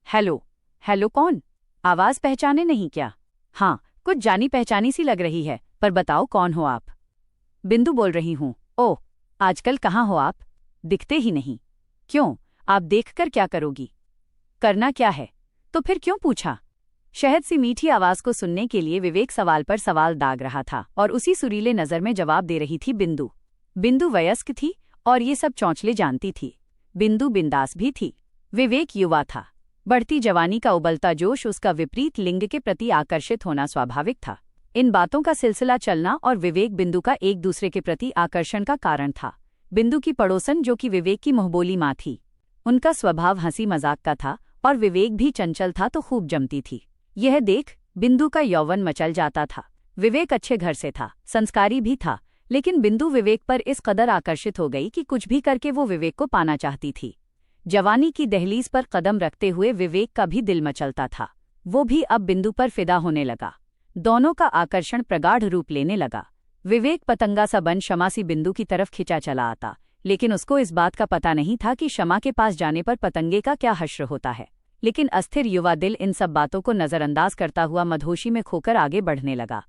Hello. Hello कौन? आवाज पहचाने नहीं क्या? हाँ, कुछ जानी पहचानी सी लग रही है, पर बताओ कौन हो आप? बिंदु बोल रही हूँ। ओह, आजकल कहाँ हो आप? दिखते ही नहीं। क्यों, आप देखकर क्या करोगी? करना क्या है? तो फिर क्यों पूछा? शहद सी मीठी आवाज को सुनने के लिए विवेक सवाल पर सवाल दाग रहा था और उसी सुरीले नजर में जवाब दे रही थी बिंदु। बिंदु वयस्क थी और ये सब चौंचले जानती थी। बिंदु बिंदास भी थी। विवेक युवा था। बढ़ती जवानी का उबलता जोश, उसका विपरीत लिंग के प्रति आकर्षित होना स्वाभाविक था। इन बातों का सिलसिला चलना और विवेक बिंदु का एक दूसरे के प्रति आकर्षण का कारण था। बिंदु की पड़ोसन, जो कि विवेक की मुंहबोली माँ थी, उनका स्वभाव हंसी मजाक का था और विवेक भी चंचल था तो खूब जमती थी। यह देख बिंदु का यौवन मचल जाता था। विवेक अच्छे घर से था, संस्कारी भी था, लेकिन बिंदु विवेक पर इस कदर आकर्षित हो गई कि कुछ भी करके वो विवेक को पाना चाहती थी। जवानी की दहलीज पर कदम रखते हुए विवेक का भी दिल मचलता था। वो भी अब बिंदु पर फिदा होने लगा। दोनों का आकर्षण प्रगाढ़ रूप लेने लगा। विवेक पतंगा सा बन शमा सी बिंदु की तरफ खिंचा चला आता, लेकिन उसको इस बात का पता नहीं था कि शमा के पास जाने पर पतंगे का क्या हश्र होता है। लेकिन अस्थिर युवा दिल इन सब बातों को नजरअंदाज करता हुआ मधोशी में खोकर आगे बढ़ने लगा।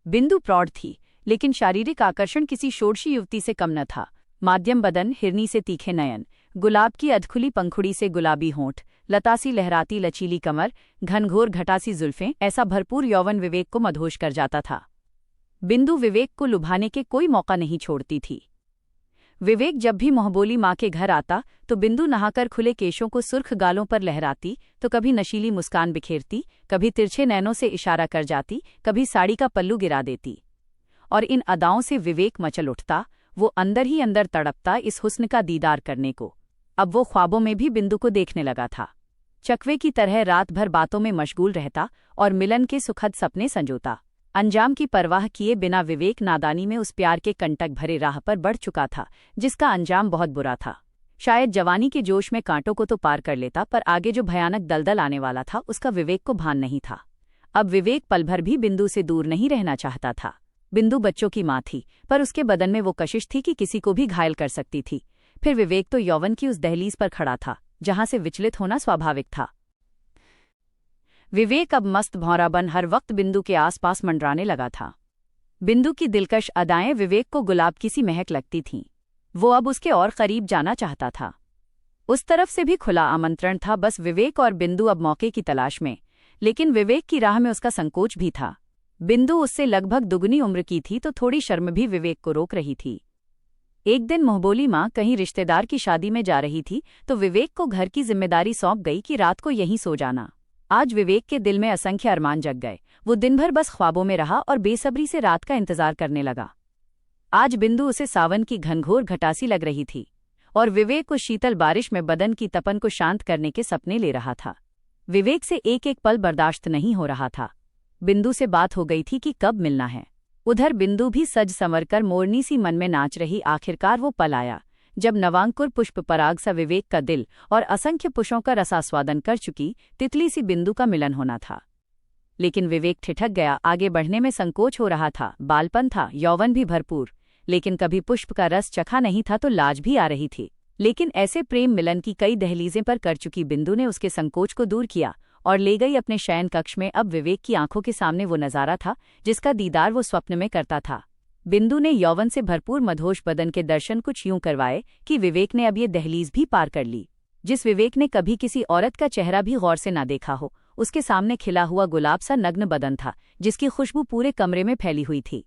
बिंदु प्रौढ़ थी, लेकिन शारीरिक आकर्षण किसी षोडशी युवती से कम न था। माध्यम बदन, हिरनी से तीखे नयन, गुलाब की अधखुली पंखुड़ी से गुलाबी होंठ, लतासी लहराती लचीली कमर, घनघोर घटासी जुल्फें, ऐसा भरपूर यौवन विवेक को मदहोश कर जाता था। बिंदु विवेक को लुभाने के कोई मौका नहीं छोड़ती थी। विवेक जब भी मोहबोली माँ के घर आता तो बिंदु नहाकर खुले केशों को सुर्ख गालों पर लहराती, तो कभी नशीली मुस्कान बिखेरती, कभी तिरछे नैनों से इशारा कर जाती, कभी साड़ी का पल्लू गिरा देती। और इन अदाओं से विवेक मचल उठता। वो अंदर ही अंदर तड़पता इस हुस्न का दीदार करने को। अब वो ख्वाबों में भी बिंदु को देखने लगा था। चकवे की तरह रात भर बातों में मशगूल रहता और मिलन के सुखद सपने संजोता। अंजाम की परवाह किए बिना विवेक नादानी में उस प्यार के कंटक भरे राह पर बढ़ चुका था, जिसका अंजाम बहुत बुरा था। शायद जवानी के जोश में कांटों को तो पार कर लेता, पर आगे जो भयानक दलदल आने वाला था उसका विवेक को भान नहीं था। अब विवेक पल भर भी बिंदु से दूर नहीं रहना चाहता था। बिंदु बच्चों की माँ थी, पर उसके बदन में वो कशिश थी कि किसी को भी घायल कर सकती थी। फिर विवेक तो यौवन की उस दहलीज पर खड़ा था जहां से विचलित होना स्वाभाविक था। विवेक अब मस्त भौरा बन हर वक्त बिंदु के आसपास मंडराने लगा था। बिंदु की दिलकश अदाएं विवेक को गुलाब की सी महक लगती थीं। वो अब उसके और करीब जाना चाहता था। उस तरफ से भी खुला आमंत्रण था, बस विवेक और बिंदु अब मौके की तलाश में। लेकिन विवेक की राह में उसका संकोच भी था। बिंदु उससे लगभग दुगनी उम्र की थी तो थोड़ी शर्म भी विवेक को रोक रही थी। एक दिन मोहबोली माँ कहीं रिश्तेदार की शादी में जा रही थी तो विवेक को घर की जिम्मेदारी सौंप गई कि रात को यहीं सो जाना। आज विवेक के दिल में असंख्य अरमान जग गए। वो दिन भर बस ख्वाबों में रहा और बेसब्री से रात का इंतजार करने लगा। आज बिंदु उसे सावन की घनघोर घटासी लग रही थी और विवेक को शीतल बारिश में बदन की तपन को शांत करने के सपने ले रहा था। विवेक से एक एक पल बर्दाश्त नहीं हो रहा था। बिंदु से बात हो गई थी कि कब मिलना है। उधर बिंदु भी सज संवरकर मोरनी सी मन में नाच रही। आखिरकार वो पल आया जब नवांकुर पुष्प पराग सा विवेक का दिल और असंख्य पुष्पों का रसास्वादन कर चुकी तितली सी बिंदु का मिलन होना था। लेकिन विवेक ठिठक गया। आगे बढ़ने में संकोच हो रहा था। बालपन था, यौवन भी भरपूर, लेकिन कभी पुष्प का रस चखा नहीं था तो लाज भी आ रही थी। लेकिन ऐसे प्रेम मिलन की कई दहलीजें पर कर चुकी बिंदु ने उसके संकोच को दूर किया और ले गई अपने शयन कक्ष में। अब विवेक की आंखों के सामने वो नजारा था जिसका दीदार वो स्वप्न में करता था। बिंदु ने यौवन से भरपूर मधोश बदन के दर्शन कुछ यूं करवाए कि विवेक ने अब ये दहलीज भी पार कर ली। जिस विवेक ने कभी किसी औरत का चेहरा भी गौर से ना देखा हो, उसके सामने खिला हुआ गुलाब सा नग्न बदन था जिसकी खुशबू पूरे कमरे में फैली हुई थी।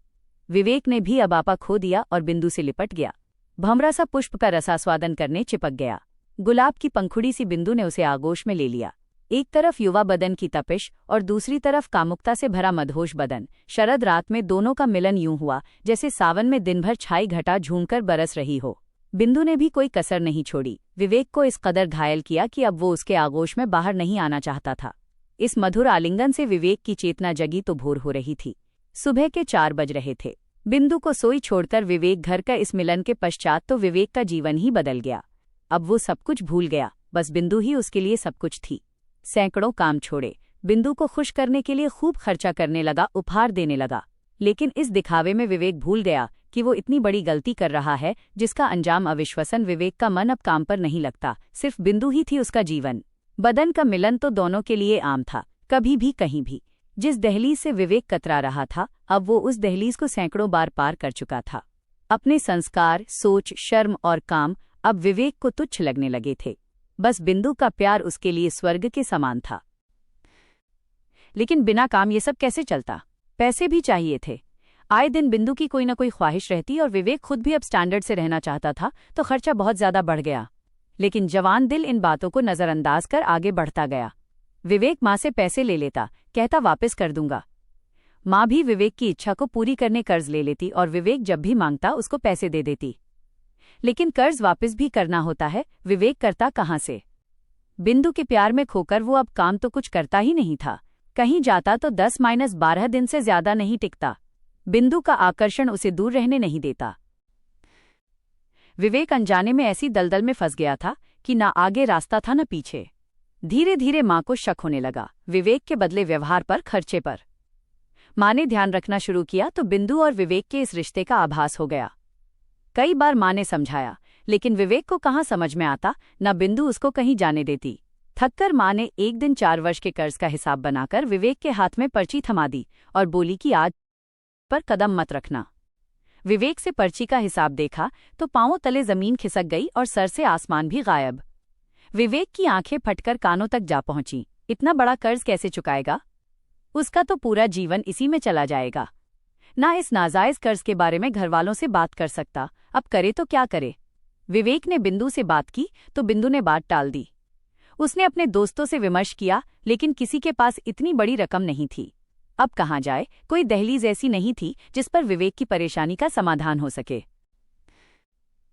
विवेक ने भी अब आपा खो दिया और बिंदु से लिपट गया। भमरा सा पुष्प का रसास्वादन करने चिपक गया। गुलाब की पंखुड़ी सी बिंदु ने उसे आगोश में ले लिया। एक तरफ युवा बदन की तपिश और दूसरी तरफ कामुकता से भरा मदहोश बदन। शरद रात में दोनों का मिलन यूं हुआ जैसे सावन में दिन भर छाई घटा झूमकर बरस रही हो। बिंदु ने भी कोई कसर नहीं छोड़ी। विवेक को इस कदर घायल किया कि अब वो उसके आगोश में बाहर नहीं आना चाहता था। इस मधुर आलिंगन से विवेक की चेतना जगी तो भोर हो रही थी। सुबह के 4 बज रहे थे। बिंदु को सोई छोड़कर विवेक घर का इस मिलन के पश्चात तो विवेक का जीवन ही बदल गया। अब वो सब कुछ भूल गया, बस बिंदु ही उसके लिए सब कुछ थी। सैकड़ों काम छोड़े, बिंदु को खुश करने के लिए खूब खर्चा करने लगा, उपहार देने लगा। लेकिन इस दिखावे में विवेक भूल गया कि वो इतनी बड़ी गलती कर रहा है जिसका अंजाम अविश्वसन। विवेक का मन अब काम पर नहीं लगता, सिर्फ बिंदु ही थी उसका जीवन। बदन का मिलन तो दोनों के लिए आम था, कभी भी कहीं भी। जिस दहलीज से विवेक कतरा रहा था, अब वो उस दहलीज को सैकड़ों बार पार कर चुका था। अपने संस्कार, सोच, शर्म और काम अब विवेक को तुच्छ लगने लगे थे। बस बिंदु का प्यार उसके लिए स्वर्ग के समान था। लेकिन बिना काम ये सब कैसे चलता? पैसे भी चाहिए थे। आए दिन बिंदु की कोई ना कोई ख्वाहिश रहती और विवेक खुद भी अब स्टैंडर्ड से रहना चाहता था, तो खर्चा बहुत ज्यादा बढ़ गया। लेकिन जवान दिल इन बातों को नजरअंदाज कर आगे बढ़ता गया। विवेक माँ से पैसे ले लेता, कहता वापस कर दूंगा। माँ भी विवेक की इच्छा को पूरी करने कर्ज ले लेती और विवेक जब भी मांगता उसको पैसे दे देती। लेकिन कर्ज वापस भी करना होता है, विवेक करता कहाँ से? बिंदु के प्यार में खोकर वो अब काम तो कुछ करता ही नहीं था। कहीं जाता तो 10-12 दिन से ज्यादा नहीं टिकता। बिंदु का आकर्षण उसे दूर रहने नहीं देता। विवेक अनजाने में ऐसी दलदल में फंस गया था कि ना आगे रास्ता था न पीछे। धीरे धीरे माँ को शक होने लगा, विवेक के बदले व्यवहार पर, खर्चे पर। माँ ने ध्यान रखना शुरू किया तो बिंदु और विवेक के इस रिश्ते का आभास हो गया। कई बार माँ ने समझाया, लेकिन विवेक को कहाँ समझ में आता, न बिंदु उसको कहीं जाने देती। थककर माँ ने एक दिन 4 वर्ष के कर्ज का हिसाब बनाकर विवेक के हाथ में पर्ची थमा दी और बोली कि आज पर कदम मत रखना। विवेक से पर्ची का हिसाब देखा तो पांवों तले जमीन खिसक गई और सर से आसमान भी गायब। विवेक की आंखें फटकर कानों तक जा पहुंची। इतना बड़ा कर्ज कैसे चुकाएगा? उसका तो पूरा जीवन इसी में चला जाएगा। ना इस नाजायज कर्ज के बारे में घरवालों से बात कर सकता, अब करे तो क्या करे? विवेक ने बिंदु से बात की तो बिंदु ने बात टाल दी। उसने अपने दोस्तों से विमर्श किया, लेकिन किसी के पास इतनी बड़ी रकम नहीं थी। अब कहाँ जाए? कोई दहलीज ऐसी नहीं थी जिस पर विवेक की परेशानी का समाधान हो सके।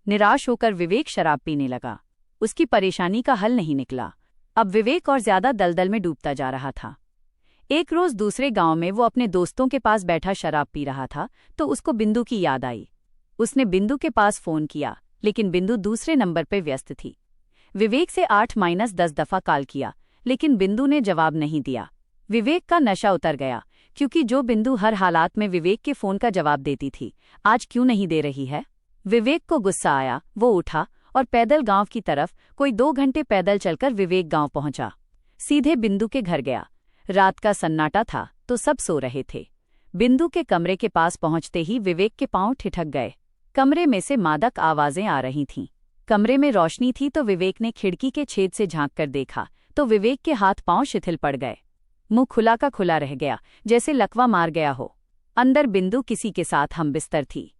निराश होकर विवेक शराब पीने लगा। उसकी परेशानी का हल नहीं निकला। अब विवेक और ज्यादा दलदल में डूबता जा रहा था। एक रोज दूसरे गांव में वो अपने दोस्तों के पास बैठा शराब पी रहा था तो उसको बिंदु की याद आई। उसने बिंदु के पास फोन किया, लेकिन बिंदु दूसरे नंबर पर व्यस्त थी। विवेक से 8-10 दफा कॉल किया, लेकिन बिंदु ने जवाब नहीं दिया। विवेक का नशा उतर गया, क्योंकि जो बिंदु हर हालात में विवेक के फोन का जवाब देती थी, आज क्यों नहीं दे रही है? विवेक को गुस्सा आया। वो उठा और पैदल गांव की तरफ कोई 2 घंटे पैदल चलकर विवेक गांव पहुंचा। सीधे बिंदु के घर गया। रात का सन्नाटा था तो सब सो रहे थे। बिंदु के कमरे के पास पहुंचते ही विवेक के पांव ठिठक गए। कमरे में से मादक आवाजें आ रही थीं। कमरे में रोशनी थी तो विवेक ने खिड़की के छेद से झांक कर देखा तो विवेक के हाथ पांव शिथिल पड़ गए। मुंह खुला का खुला रह गया, जैसे लकवा मार गया हो। अंदर बिंदु किसी के साथ हमबिस्तर थी।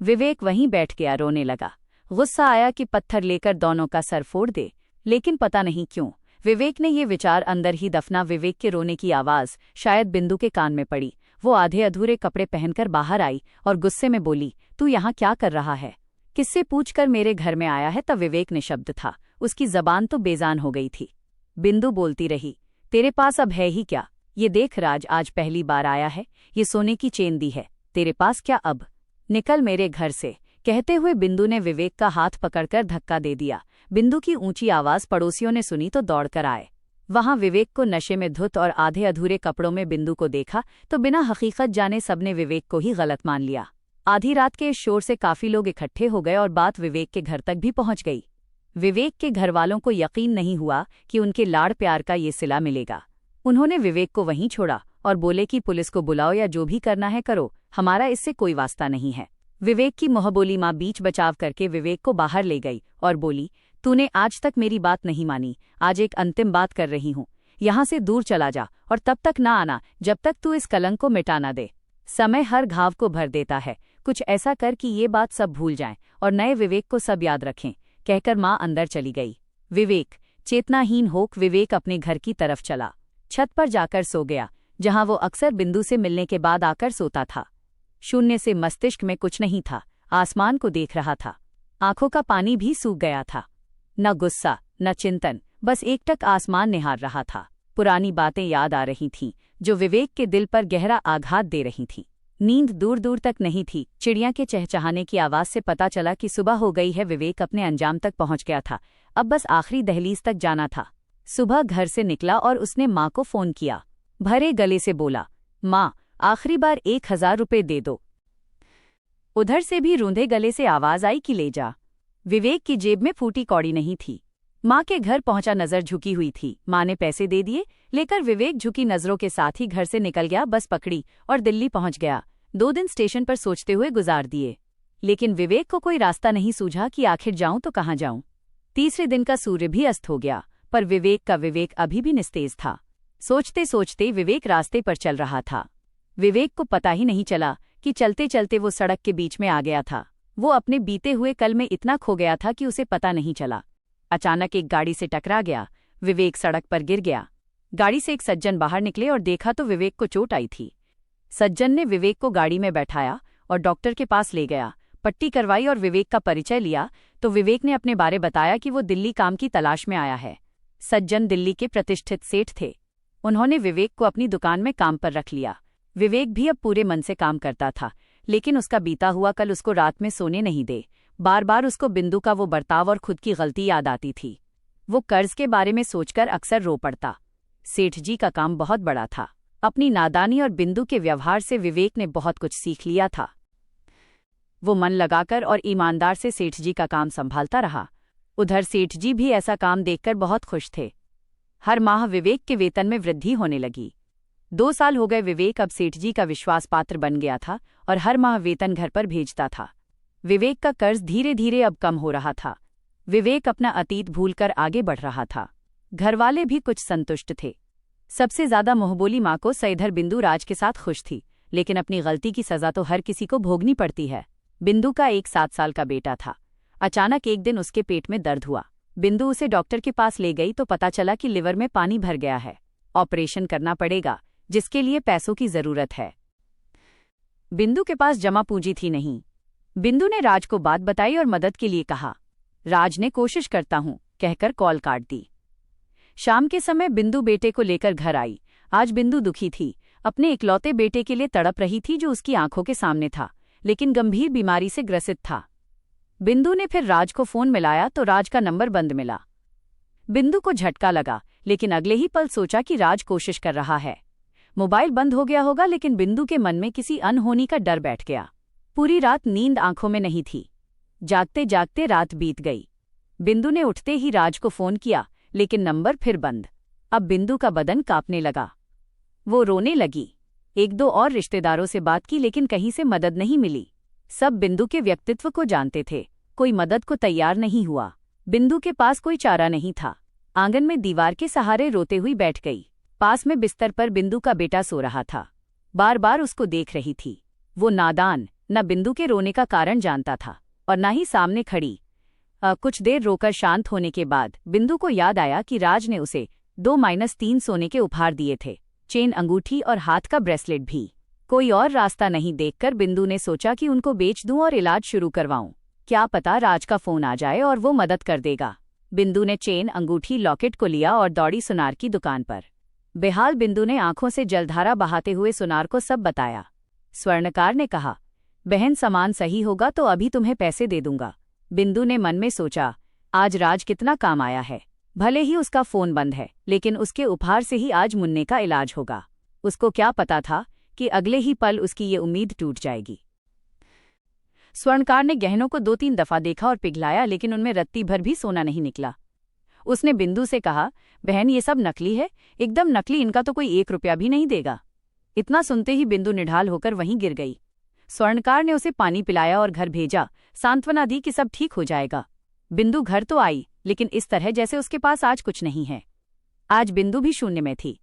विवेक वहीं बैठ गया, रोने लगा। गुस्सा आया कि पत्थर लेकर दोनों का सर फोड़ दे, लेकिन पता नहीं क्यों विवेक ने ये विचार अंदर ही दफना। विवेक के रोने की आवाज शायद बिंदु के कान में पड़ी। वो आधे अधूरे कपड़े पहनकर बाहर आई और गुस्से में बोली, तू यहाँ क्या कर रहा है? किससे पूछकर मेरे घर में आया है? तब विवेक निशब्द था। उसकी जबान तो बेजान हो गई थी। बिंदु बोलती रही, तेरे पास अब है ही क्या? ये देख राज, आज पहली बार आया है। ये सोने की चेन दी है, तेरे पास क्या अब? निकल मेरे घर से। कहते हुए बिंदु ने विवेक का हाथ पकड़कर धक्का दे दिया। बिंदु की ऊंची आवाज पड़ोसियों ने सुनी तो दौड़कर आए। वहां विवेक को नशे में धुत और आधे अधूरे कपड़ों में बिंदु को देखा तो बिना हकीकत जाने सबने विवेक को ही गलत मान लिया। आधी रात के इस शोर से काफी लोग इकट्ठे हो गए और बात विवेक के घर तक भी पहुंच गई। विवेक के घरवालों को यकीन नहीं हुआ कि उनके लाड़ प्यार का ये सिला मिलेगा। उन्होंने विवेक को वहीं छोड़ा और बोले कि पुलिस को बुलाओ या जो भी करना है करो, हमारा इससे कोई वास्ता नहीं है। विवेक की मोहबोली माँ बीच बचाव करके विवेक को बाहर ले गई और बोली, तूने आज तक मेरी बात नहीं मानी, आज एक अंतिम बात कर रही हूँ। यहाँ से दूर चला जा और तब तक ना आना जब तक तू इस कलंक को मिटा ना दे। समय हर घाव को भर देता है, कुछ ऐसा कर कि ये बात सब भूल जाएं और नए विवेक को सब याद रखें। कहकर माँ अंदर चली गई। विवेक चेतनाहीन होकर विवेक अपने घर की तरफ चला। छत पर जाकर सो गया, जहां वो अक्सर बिंदु से मिलने के बाद आकर सोता था। शून्य से मस्तिष्क में कुछ नहीं था, आसमान को देख रहा था। आंखों का पानी भी सूख गया था। न गुस्सा न चिंतन, बस एकटक आसमान निहार रहा था। पुरानी बातें याद आ रही थीं, जो विवेक के दिल पर गहरा आघात दे रही थीं। नींद दूर दूर तक नहीं थी। चिड़िया के चहचहाने की आवाज से पता चला कि सुबह हो गई है। विवेक अपने अंजाम तक पहुंच गया था, अब बस आखिरी दहलीज तक जाना था। सुबह घर से निकला और उसने माँ को फोन किया। भरे गले से बोला, माँ आखिरी बार 1000 रुपये दे दो। उधर से भी रूंधे गले से आवाज आई कि ले जा। विवेक की जेब में फूटी कौड़ी नहीं थी। माँ के घर पहुंचा नजर झुकी हुई थी। माँ ने पैसे दे दिए, लेकर विवेक झुकी नजरों के साथ ही घर से निकल गया। बस पकड़ी और दिल्ली पहुंच गया। 2 दिन स्टेशन पर सोचते हुए गुजार दिए, लेकिन विवेक को कोई रास्ता नहीं सूझा कि आखिर जाऊं तो कहाँ जाऊं। तीसरे दिन का सूर्य भी अस्त हो गया, पर विवेक का विवेक अभी भी निस्तेज था। सोचते सोचते विवेक रास्ते पर चल रहा था। विवेक को पता ही नहीं चला कि चलते चलते वो सड़क के बीच में आ गया था। वो अपने बीते हुए कल में इतना खो गया था कि उसे पता नहीं चला। अचानक एक गाड़ी से टकरा गया। विवेक सड़क पर गिर गया। गाड़ी से एक सज्जन बाहर निकले और देखा तो विवेक को चोट आई थी। सज्जन ने विवेक को गाड़ी में बैठाया और डॉक्टर के पास ले गया। पट्टी करवाई और विवेक का परिचय लिया तो विवेक ने अपने बारे बताया कि वो दिल्ली काम की तलाश में आया है। सज्जन दिल्ली के प्रतिष्ठित सेठ थे। उन्होंने विवेक को अपनी दुकान में काम पर रख लिया। विवेक भी अब पूरे मन से काम करता था, लेकिन उसका बीता हुआ कल उसको रात में सोने नहीं दे। बार बार उसको बिंदु का वो बर्ताव और खुद की गलती याद आती थी। वो कर्ज के बारे में सोचकर अक्सर रो पड़ता। सेठ जी का काम बहुत बड़ा था। अपनी नादानी और बिंदु के व्यवहार से विवेक ने बहुत कुछ सीख लिया था। वो मन लगाकर और ईमानदार से सेठ जी का काम संभालता रहा। उधर सेठ जी भी ऐसा काम देखकर बहुत खुश थे। हर माह विवेक के वेतन में वृद्धि होने लगी। 2 साल हो गए। विवेक अब सेठ जी का विश्वास पात्र बन गया था और हर माह वेतन घर पर भेजता था। विवेक का कर्ज धीरे धीरे अब कम हो रहा था। विवेक अपना अतीत भूलकर आगे बढ़ रहा था। घरवाले भी कुछ संतुष्ट थे। सबसे ज्यादा मोहबोली माँ को सईधर बिंदु राज के साथ खुश थी, लेकिन अपनी गलती की सजा तो हर किसी को भोगनी पड़ती है। बिंदु का एक 7 साल का बेटा था। अचानक एक दिन उसके पेट में दर्द हुआ। बिंदु उसे डॉक्टर के पास ले गई तो पता चला कि लिवर में पानी भर गया है। ऑपरेशन करना पड़ेगा, जिसके लिए पैसों की जरूरत है। बिंदु के पास जमा पूंजी थी नहीं। बिंदु ने राज को बात बताई और मदद के लिए कहा। राज ने कोशिश करता हूं कहकर कॉल काट दी। शाम के समय बिंदु बेटे को लेकर घर आई। आज बिंदु दुखी थी। अपने इकलौते बेटे के लिए तड़प रही थी जो उसकी आंखों के सामने था, लेकिन गंभीर बीमारी से ग्रसित था। बिंदु ने फिर राज को फोन मिलाया तो राज का नंबर बंद मिला। बिंदु को झटका लगा, लेकिन अगले ही पल सोचा कि राज कोशिश कर रहा है। मोबाइल बंद हो गया होगा, लेकिन बिंदु के मन में किसी अनहोनी का डर बैठ गया। पूरी रात नींद आंखों में नहीं थी। जागते जागते रात बीत गई। बिंदु ने उठते ही राज को फोन किया, लेकिन नंबर फिर बंद। अब बिंदु का बदन कांपने लगा। वो रोने लगी। 1-2 और रिश्तेदारों से बात की, लेकिन कहीं से मदद नहीं मिली। सब बिंदु के व्यक्तित्व को जानते थे। कोई मदद को तैयार नहीं हुआ। बिंदु के पास कोई चारा नहीं था। आंगन में दीवार के सहारे रोते हुई बैठ गई। पास में बिस्तर पर बिंदु का बेटा सो रहा था। बार बार उसको देख रही थी। वो नादान न बिंदु के रोने का कारण जानता था और न ही सामने खड़ी। कुछ देर रोकर शांत होने के बाद बिंदु को याद आया कि राज ने उसे 2-3 सोने के उपहार दिए थे, चेन, अंगूठी और हाथ का ब्रेसलेट भी। कोई और रास्ता नहीं देखकर बिंदु ने सोचा कि उनको बेच दूं और इलाज शुरू करवाऊं। क्या पता राज का फोन आ जाए और वो मदद कर देगा। बिंदु ने चेन, अंगूठी, लॉकेट को लिया और दौड़ी सुनार की दुकान पर। बेहाल बिंदु ने आंखों से जलधारा बहाते हुए सुनार को सब बताया। स्वर्णकार ने कहा, बहन सामान सही होगा तो अभी तुम्हें पैसे दे दूंगा। बिंदु ने मन में सोचा, आज राज कितना काम आया है। भले ही उसका फोन बंद है, लेकिन उसके उपहार से ही आज मुन्ने का इलाज होगा। उसको क्या पता था कि अगले ही पल उसकी ये उम्मीद टूट जाएगी। स्वर्णकार ने गहनों को 2-3 दफा देखा और पिघलाया, लेकिन उनमें रत्ती भर भी सोना नहीं निकला। उसने बिंदु से कहा, बहन ये सब नकली है, एकदम नकली, इनका तो कोई 1 रुपया भी नहीं देगा। इतना सुनते ही बिंदु निढाल होकर वहीं गिर गई। स्वर्णकार ने उसे पानी पिलाया और घर भेजा। सांत्वना दी कि सब ठीक हो जाएगा। बिंदु घर तो आई, लेकिन इस तरह जैसे उसके पास आज कुछ नहीं है। आज बिंदु भी शून्य में थी।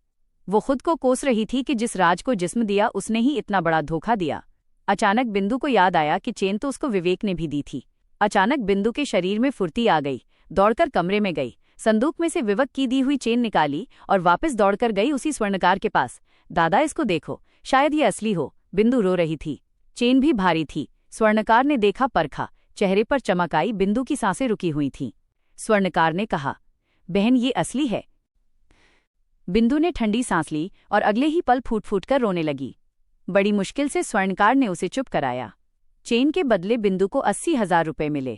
वो खुद को कोस रही थी कि जिस राज को जिस्म दिया उसने ही इतना बड़ा धोखा दिया। अचानक बिंदु को याद आया कि चेन तो उसको विवेक ने भी दी थी। अचानक बिंदु के शरीर में फुर्ती आ गई। दौड़कर कमरे में गई, संदूक में से विवेक की दी हुई चेन निकाली और वापस दौड़कर गई उसी स्वर्णकार के पास। दादा इसको देखो, शायद ये असली हो। बिंदु रो रही थी। चेन भी भारी थी। स्वर्णकार ने देखा, परखा, चेहरे पर चमक आई। बिंदु की सांसें रुकी हुई थीं। स्वर्णकार ने कहा, बहन ये असली है। बिंदु ने ठंडी सांस ली और अगले ही पल फूट फूट कर रोने लगी। बड़ी मुश्किल से स्वर्णकार ने उसे चुप कराया। चेन के बदले बिंदु को 80,000 रुपये मिले।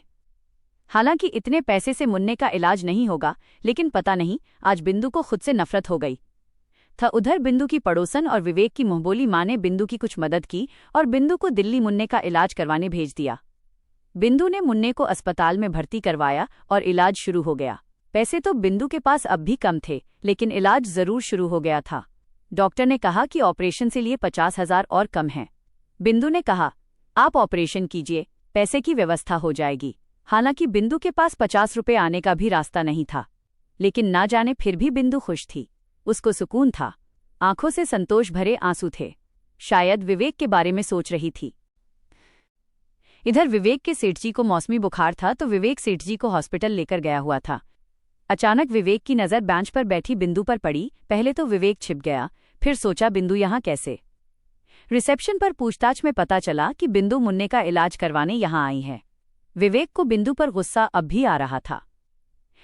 हालांकि इतने पैसे से मुन्ने का इलाज नहीं होगा, लेकिन पता नहीं आज बिंदु को खुद से नफरत हो गई था। उधर बिंदु की पड़ोसन और विवेक की मुंहबोली माँ ने बिंदु की कुछ मदद की और बिंदु को दिल्ली मुन्ने का इलाज करवाने भेज दिया। बिंदु ने मुन्ने को अस्पताल में भर्ती करवाया और इलाज शुरू हो गया। पैसे तो बिंदु के पास अब भी कम थे, लेकिन इलाज जरूर शुरू हो गया था। डॉक्टर ने कहा कि ऑपरेशन से लिए 50,000 और कम हैं। बिंदु ने कहा, आप ऑपरेशन कीजिए, पैसे की व्यवस्था हो जाएगी। हालांकि बिंदु के पास 50 रुपये आने का भी रास्ता नहीं था, लेकिन ना जाने फिर भी बिंदु खुश थी। उसको सुकून था, आंखों से संतोष भरे आंसू थे। शायद विवेक के बारे में सोच रही थी। इधर विवेक के सेठ जी को मौसमी बुखार था, तो विवेक सेठ जी को हॉस्पिटल लेकर गया हुआ था। अचानक विवेक की नज़र बेंच पर बैठी बिंदु पर पड़ी। पहले तो विवेक छिप गया, फिर सोचा बिंदु यहाँ कैसे। रिसेप्शन पर पूछताछ में पता चला कि बिंदु मुन्ने का इलाज करवाने यहाँ आई है। विवेक को बिंदु पर गुस्सा अब भी आ रहा था,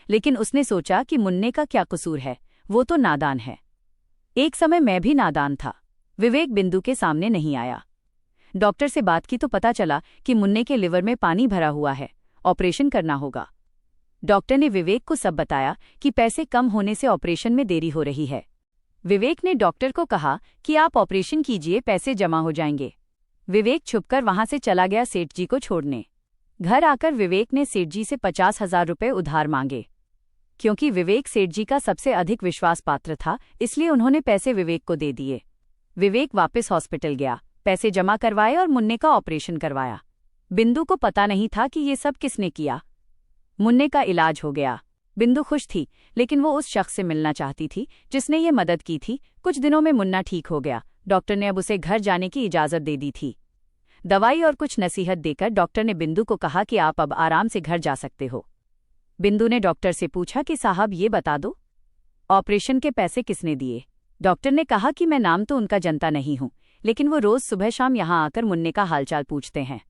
लेकिन उसने सोचा कि मुन्ने का क्या कसूर है, वो तो नादान है। एक समय मैं भी नादान था। विवेक बिंदु के सामने नहीं आया। डॉक्टर से बात की तो पता चला कि मुन्ने के लिवर में पानी भरा हुआ है, ऑपरेशन करना होगा। डॉक्टर ने विवेक को सब बताया कि पैसे कम होने से ऑपरेशन में देरी हो रही है। विवेक ने डॉक्टर को कहा कि आप ऑपरेशन कीजिए, पैसे जमा हो जाएंगे। विवेक छुपकर वहां से चला गया सेठ जी को छोड़ने। घर आकर विवेक ने सेठ जी से 50,000 रुपये उधार मांगे। क्योंकि विवेक सेठ जी का सबसे अधिक विश्वास पात्र था, इसलिए उन्होंने पैसे विवेक को दे दिए। विवेक वापस हॉस्पिटल गया, पैसे जमा करवाए और मुन्ने का ऑपरेशन करवाया। बिंदु को पता नहीं था कि ये सब किसने किया। मुन्ने का इलाज हो गया। बिंदु खुश थी, लेकिन वो उस शख्स से मिलना चाहती थी जिसने ये मदद की थी। कुछ दिनों में मुन्ना ठीक हो गया। डॉक्टर ने अब उसे घर जाने की इजाज़त दे दी थी। दवाई और कुछ नसीहत देकर डॉक्टर ने बिंदु को कहा कि आप अब आराम से घर जा सकते हो। बिंदु ने डॉक्टर से पूछा कि साहब ये बता दो, ऑपरेशन के पैसे किसने दिए। डॉक्टर ने कहा कि मैं नाम तो उनका जनता नहीं हूं, लेकिन वो रोज सुबह शाम यहाँ आकर मुन्ने का हालचाल पूछते हैं।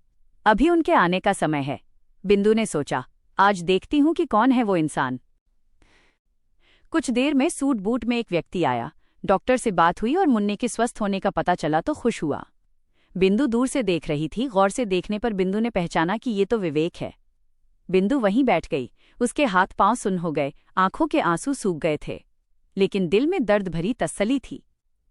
अभी उनके आने का समय है। बिंदु ने सोचा, आज देखती हूं कि कौन है वो इंसान। कुछ देर में सूट बूट में एक व्यक्ति आया। डॉक्टर से बात हुई और मुन्ने के स्वस्थ होने का पता चला तो खुश हुआ। बिंदु दूर से देख रही थी। गौर से देखने पर बिंदु ने पहचाना कि ये तो विवेक है। बिंदु वहीं बैठ गई। उसके हाथ पांव सुन्न हो गए, आंखों के आंसू सूख गए थे, लेकिन दिल में दर्द भरी तसल्ली थी।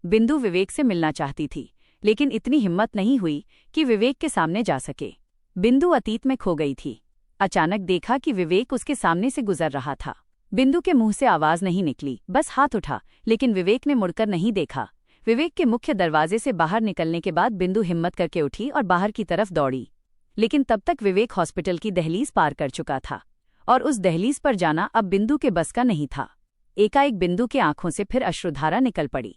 बिंदु विवेक से मिलना चाहती थी, लेकिन इतनी हिम्मत नहीं हुई कि विवेक के सामने जा सके। बिंदु अतीत में खो गई थी। अचानक देखा कि विवेक उसके सामने से गुजर रहा था। बिंदु के मुंह से आवाज नहीं निकली, बस हाथ उठा, लेकिन विवेक ने मुड़कर नहीं देखा। विवेक के मुख्य दरवाजे से बाहर निकलने के बाद बिंदु हिम्मत करके उठी और बाहर की तरफ दौड़ी, लेकिन तब तक विवेक हॉस्पिटल की दहलीज पार कर चुका था, और उस दहलीज पर जाना अब बिंदु के बस का नहीं था। एकाएक बिंदु के आंखों से फिर अश्रुधारा निकल पड़ी।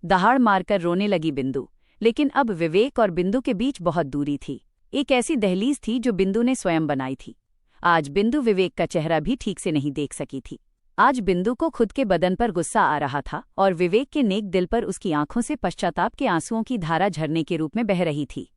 दहाड़ मारकर रोने लगी बिंदु, लेकिन अब विवेक और बिंदु के बीच बहुत दूरी थी। एक ऐसी दहलीज थी जो बिंदु ने स्वयं बनाई थी। आज बिंदु विवेक का चेहरा भी ठीक से नहीं देख सकी थी। आज बिंदु को खुद के बदन पर गुस्सा आ रहा था और विवेक के नेक दिल पर उसकी आंखों से पश्चाताप के आंसुओं की धारा झरने के रूप में बह रही थी।